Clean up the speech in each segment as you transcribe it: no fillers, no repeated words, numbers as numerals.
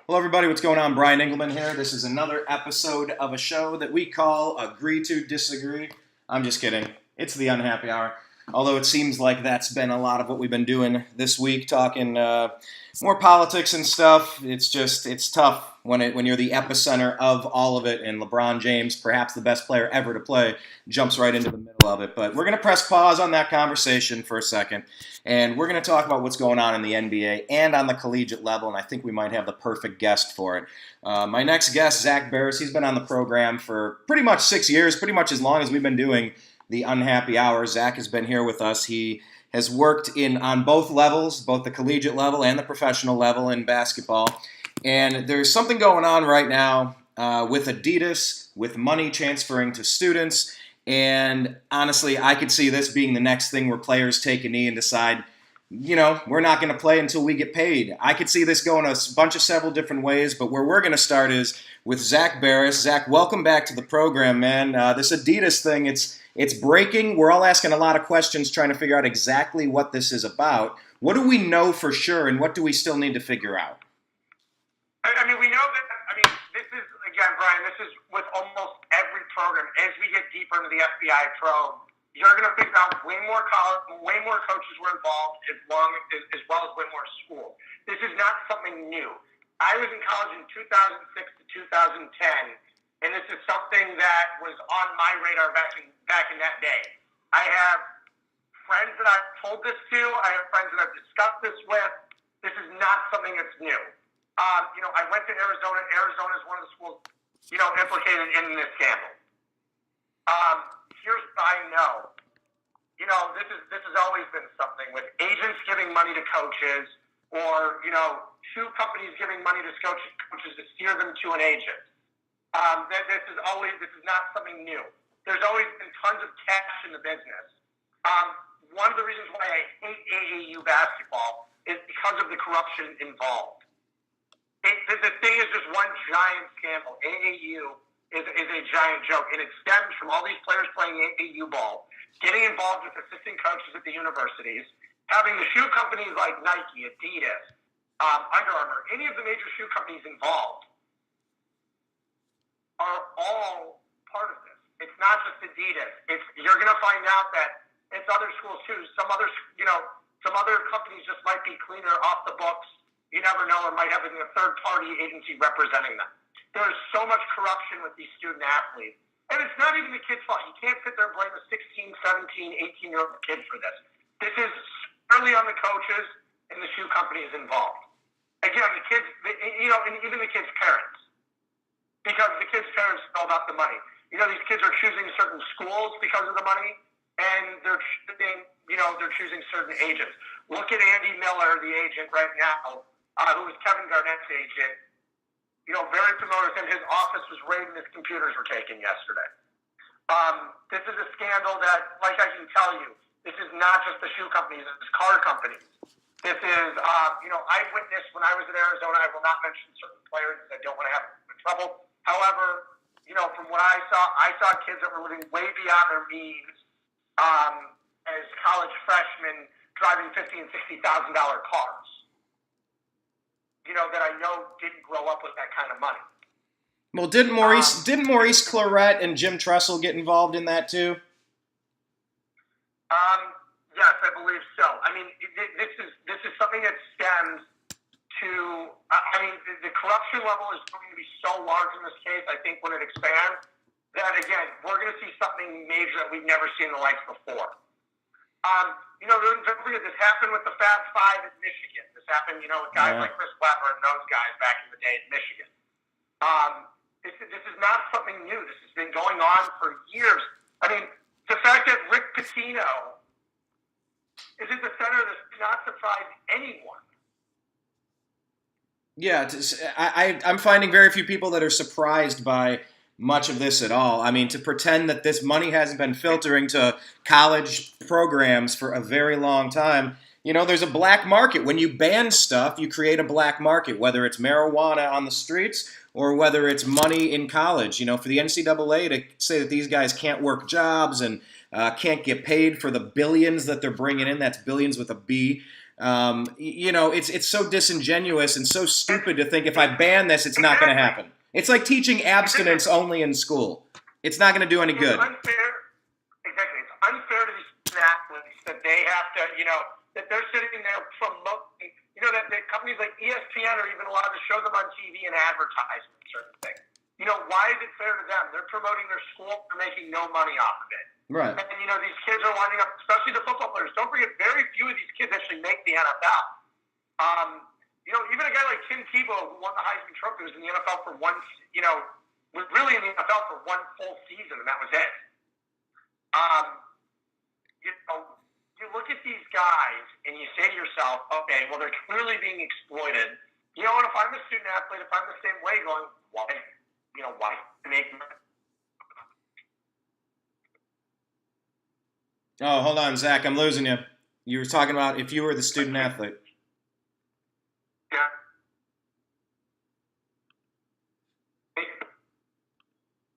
Hello, everybody. What's going on? Brian Engelman here. This is another episode of a show that we call Agree to Disagree. I'm just kidding. It's the Unhappy Hour. Although it seems like that's been a lot of what we've been doing this week, talking more politics and stuff. It's tough when you're the epicenter of all of it, and LeBron James, perhaps the best player ever to play, jumps right into the middle of it. But we're going to press pause on that conversation for a second, and we're going to talk about what's going on in the NBA and on the collegiate level, and I think we might have the perfect guest for it. My next guest, Zak Baris, he's been on the program for pretty much 6 years, pretty much as long as we've been doing the Unhappy Hour. Zak has been here with us. He has worked on both levels, both the collegiate level and the professional level in basketball. And there's something going on right now with Adidas, with money transferring to students. And honestly, I could see this being the next thing where players take a knee and decide, we're not going to play until we get paid. I could see this going several different ways, but where we're going to start is with Zak Baris. Zak, welcome back to the program, man. This Adidas thing, it's breaking. We're all asking a lot of questions trying to figure out exactly what this is about. What do we know for sure, and what do we still need to figure out? We know that, this is, again, Brian, this is with almost every program. As we get deeper into the FBI probe, you're going to figure out way more coaches were involved, as well as way more schools. This is not something new. I was in college in 2006 to 2010, and this is something that was on my radar back in that day. I have friends that I've told this to. I have friends that I've discussed this with. This is not something that's new. I went to Arizona. Arizona is one of the schools, implicated in this scandal. Here's what I know. This has always been something with agents giving money to coaches, or shoe companies giving money to coaches to steer them to an agent. This is not something new. There's always been tons of cash in the business. One of the reasons why I hate AAU basketball is because of the corruption involved. The thing is just one giant scandal. AAU is a giant joke, and it stems from all these players playing AAU ball, getting involved with assistant coaches at the universities, having the shoe companies like Nike, Adidas, Under Armour, any of the major shoe companies involved are all part of this. It's not just Adidas. You're going to find out that it's other schools too. Some other companies just might be cleaner off the books. You never know, or might have a third-party agency representing them. There is so much corruption with these student athletes. And it's not even the kid's fault. You can't sit there and blame a 16, 17, 18-year-old kid for this. This is squarely on the coaches and the shoe companies involved. Again, the kids, and even the kids' parents. Because the kids' parents know about the money. These kids are choosing certain schools because of the money, and they're choosing certain agents. Look at Andy Miller, the agent right now, who was Kevin Garnett's agent. Very familiar with him. His office was raided, his computers were taken yesterday. This is a scandal that, like I can tell you, this is not just the shoe companies, it's car companies. This is, I witnessed when I was in Arizona, I will not mention certain players because I don't want to have trouble. However, from what I saw kids that were living way beyond their means as college freshmen driving $50,000 and $60,000 cars. That I know didn't grow up with that kind of money. Well, didn't Maurice Claret and Jim Tressel get involved in that too? Yes, I believe so. This is something that stems to. The corruption level is going to be so large in this case. I think when it expands, that again, we're going to see something major that we've never seen in the likes before. Don't forget, this happened with the Fab Five in Michigan. This happened, with guys like Chris Webber and those guys back in the day in Michigan. This is not something new. This has been going on for years. The fact that Rick Pitino is at the center of this does not surprise anyone. Yeah, I'm finding very few people that are surprised by much of this at all. To pretend that this money hasn't been filtering to college programs for a very long time. There's a black market. When you ban stuff, you create a black market, whether it's marijuana on the streets or whether it's money in college. For the NCAA to say that these guys can't work jobs and can't get paid for the billions that they're bringing in, that's billions with a B. It's so disingenuous and so stupid to think if I ban this, it's not going to happen. It's like teaching abstinence only in school. It's not going to do any good. It's unfair. Exactly. It's unfair to these athletes that they have to, that they're sitting there promoting, that the companies like ESPN are even allowed to show them on TV and advertise certain things. Why is it fair to them? They're promoting their school. They're making no money off of it. Right. And, these kids are winding up, especially the football players. Don't forget, very few of these kids actually make the NFL. Even a guy like Tim Tebow, who won the Heisman Trophy, was in the NFL for was really in the NFL for one full season, and that was it. You look at these guys, and you say to yourself, okay, well, they're clearly being exploited. And if I'm a student athlete, if I'm the same way, going, why make money? Oh, hold on, Zach. I'm losing you. You were talking about if you were the student athlete. Yeah.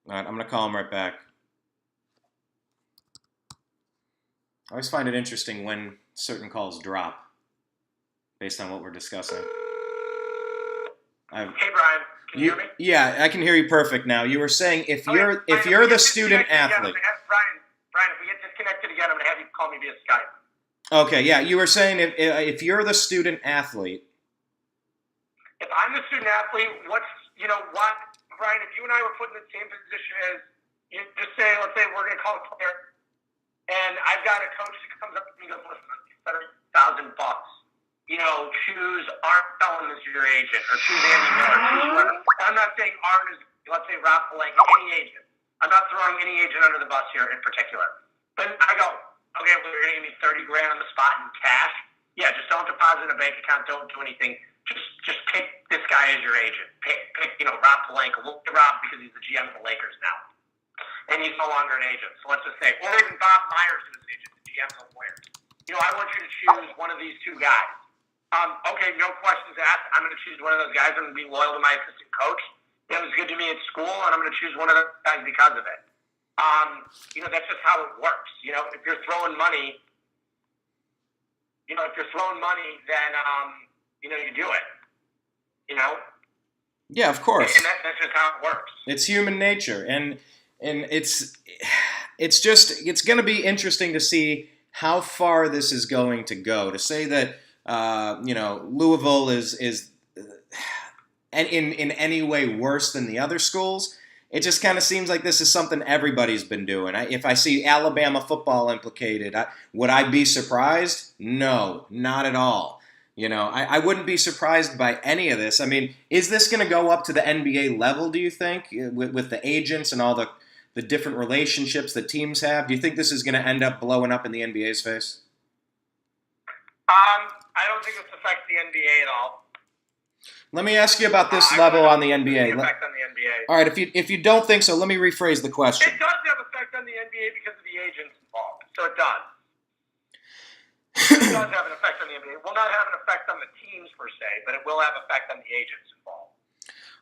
All right, I'm going to call him right back. I always find it interesting when certain calls drop based on what we're discussing. Hey, Brian. Can you hear me? Yeah, I can hear you perfect now. You were saying if you're the student athlete. Brian, if we get disconnected again, I'm going to have you call me via Skype. Okay, yeah. You were saying if you're the student athlete. If I'm the student athlete, Brian, if you and I were put in the same position as, let's say we're going to call a player, and I've got a coach that comes up to me and goes, listen, $7,000. Choose Art Felon as your agent, or choose Andy Miller, choose whoever. I'm not saying Art is, let's say Rob Palenka, any agent. I'm not throwing any agent under the bus here in particular. But I go, okay, well, you're going to give me $30,000 on the spot in cash? Yeah, just don't deposit in a bank account. Don't do anything. Just pick this guy as your agent. Pick Rob Palenka. We'll get Rob because he's the GM of the Lakers now. And he's no longer an agent. So let's just say, or even Bob Myers is an agent, the GM of the Warriors. I want you to choose one of these two guys. Okay, no questions asked. I'm going to choose one of those guys. I'm going to be loyal to my assistant coach. That was good to me at school, and I'm going to choose one of those guys because of it. That's just how it works. If you're throwing money, then, you do it. Yeah, of course. And that's just how it works. It's human nature, and it's going to be interesting to see how far this is going to go. To say that Louisville is in any way worse than the other schools, it just kind of seems like this is something everybody's been doing. If I see Alabama football implicated, would I be surprised? No, not at all. I wouldn't be surprised by any of this. I mean, is this going to go up to the NBA level, do you think, with the agents and all the different relationships that teams have? Do you think this is going to end up blowing up in the NBA's face? I don't think this affects the NBA at all. Let me ask you about this level on the NBA. Effect on the NBA. All right, if you don't think so, let me rephrase the question. It does have effect on the NBA because of the agents involved. So it does. It does have an effect on the NBA. It will not have an effect on the teams per se, but it will have effect on the agents involved.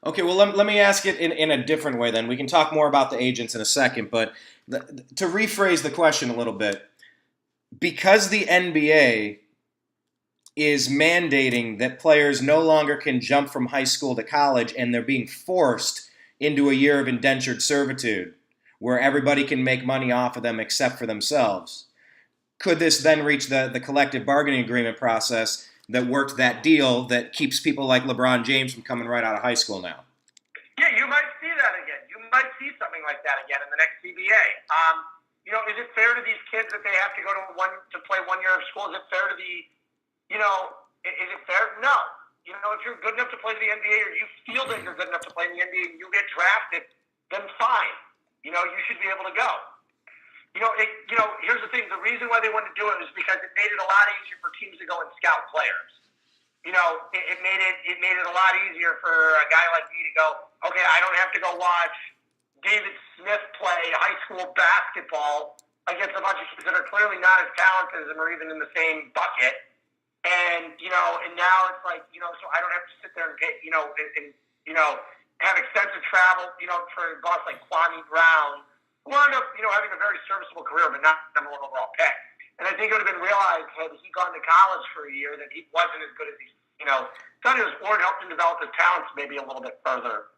Okay, well, let me ask it in a different way then. We can talk more about the agents in a second, but to rephrase the question a little bit, because the NBA is mandating that players no longer can jump from high school to college and they're being forced into a year of indentured servitude where everybody can make money off of them except for themselves, could this then reach the collective bargaining agreement process that worked that deal that keeps people like LeBron James from coming right out of high school now? Yeah, you might see that again. You might see something like that again in the next CBA. Is it fair to these kids that they have to go to play 1 year of school? Is it fair to is it fair? No. If you're good enough to play in the NBA or you feel that you're good enough to play in the NBA and you get drafted, then fine. You should be able to go. Here's the thing. The reason why they wanted to do it was because it made it a lot easier for teams to go and scout players. It made it a lot easier for a guy like me to go, okay, I don't have to go watch David Smith play high school basketball against a bunch of kids that are clearly not as talented as him or even in the same bucket. And now it's like, so I don't have to sit there and pay, have extensive travel, for a boss like Kwame Brown, who wound up, having a very serviceable career, but not number one overall pick. And I think it would have been realized had he gone to college for a year that he wasn't as good as he, thought he was, or helped him develop his talents maybe a little bit further.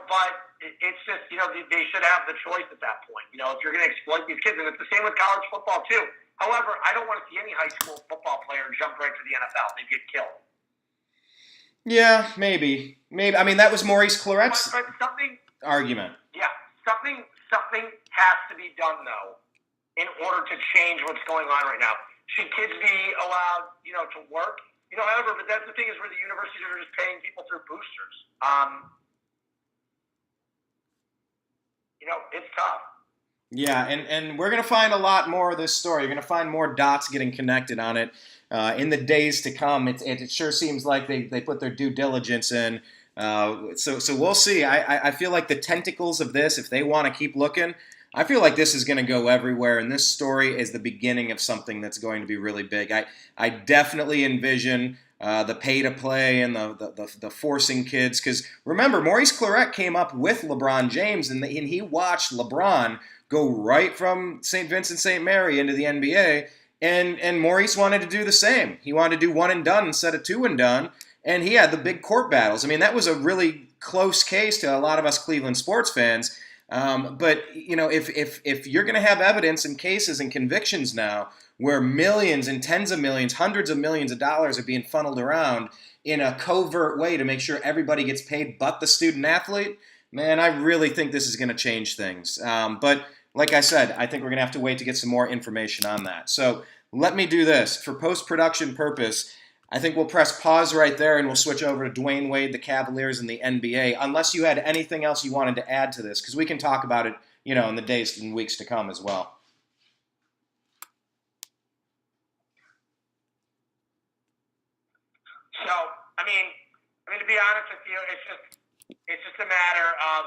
But it's just, they should have the choice at that point. If you're going to exploit these kids, and it's the same with college football too. However, I don't want to see any high school football player jump right to the NFL. They get killed. Yeah, maybe. I mean, that was Maurice Claret's but something argument. Yeah, something has to be done though, in order to change what's going on right now. Should kids be allowed, to work? However, but that's the thing is where the universities are just paying people through boosters. It's tough. Yeah, and we're going to find a lot more of this story. You're going to find more dots getting connected on it in the days to come. It sure seems like they put their due diligence in. So we'll see. I feel like the tentacles of this, if they want to keep looking, I feel like this is going to go everywhere, and this story is the beginning of something that's going to be really big. I definitely envision the pay-to-play and the forcing kids, because remember, Maurice Claret came up with LeBron James, and he watched LeBron go right from St. Vincent St. Mary into the NBA, and Maurice wanted to do the same. He wanted to do one and done instead of two and done, and he had the big court battles. I mean, that was a really close case to a lot of us Cleveland sports fans. But if you're going to have evidence and cases and convictions now where millions and tens of millions, hundreds of millions of dollars are being funneled around in a covert way to make sure everybody gets paid but the student athlete, man, I really think this is going to change things. But like I said, I think we're going to have to wait to get some more information on that. So let me do this. For post-production purpose, I think we'll press pause right there and we'll switch over to Dwayne Wade, the Cavaliers, and the NBA, unless you had anything else you wanted to add to this, because we can talk about it, in the days and weeks to come as well. So, I mean, to be honest with you, it's just a matter of,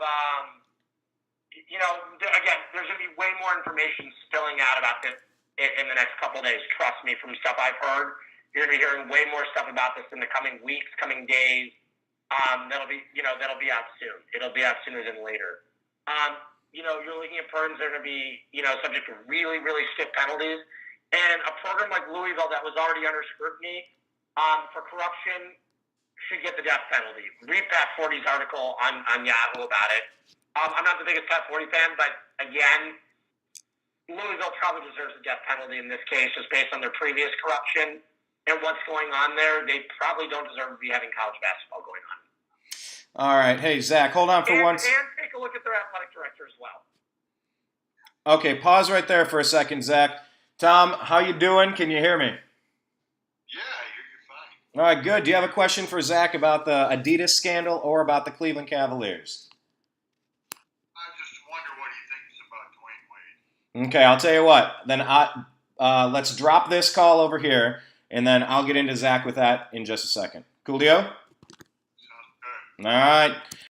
again, there's going to be way more information spilling out about this in the next couple of days. Trust me, from stuff I've heard. You're going to be hearing way more stuff about this in the coming weeks, coming days. That'll be out soon. It'll be out sooner than later. You're looking at programs that are going to be, subject to really, really stiff penalties. And a program like Louisville that was already under scrutiny for corruption should get the death penalty. Read Pat Forty's article on Yahoo about it. I'm not the biggest Pat Forty fan, but again, Louisville probably deserves a death penalty in this case, just based on their previous corruption and what's going on there. They probably don't deserve to be having college basketball going on. All right. Hey, Zach, hold on for once. And take a look at their athletic director as well. Okay, pause right there for a second, Zach. Tom, how you doing? Can you hear me? Yeah, I hear you fine. All right, good. Do you have a question for Zach about the Adidas scandal or about the Cleveland Cavaliers? I just wonder what he thinks about Dwayne Wade. Okay, I'll tell you what. Then let's drop this call over here, and then I'll get into Zach with that in just a second. Coolio? Sounds good. All right.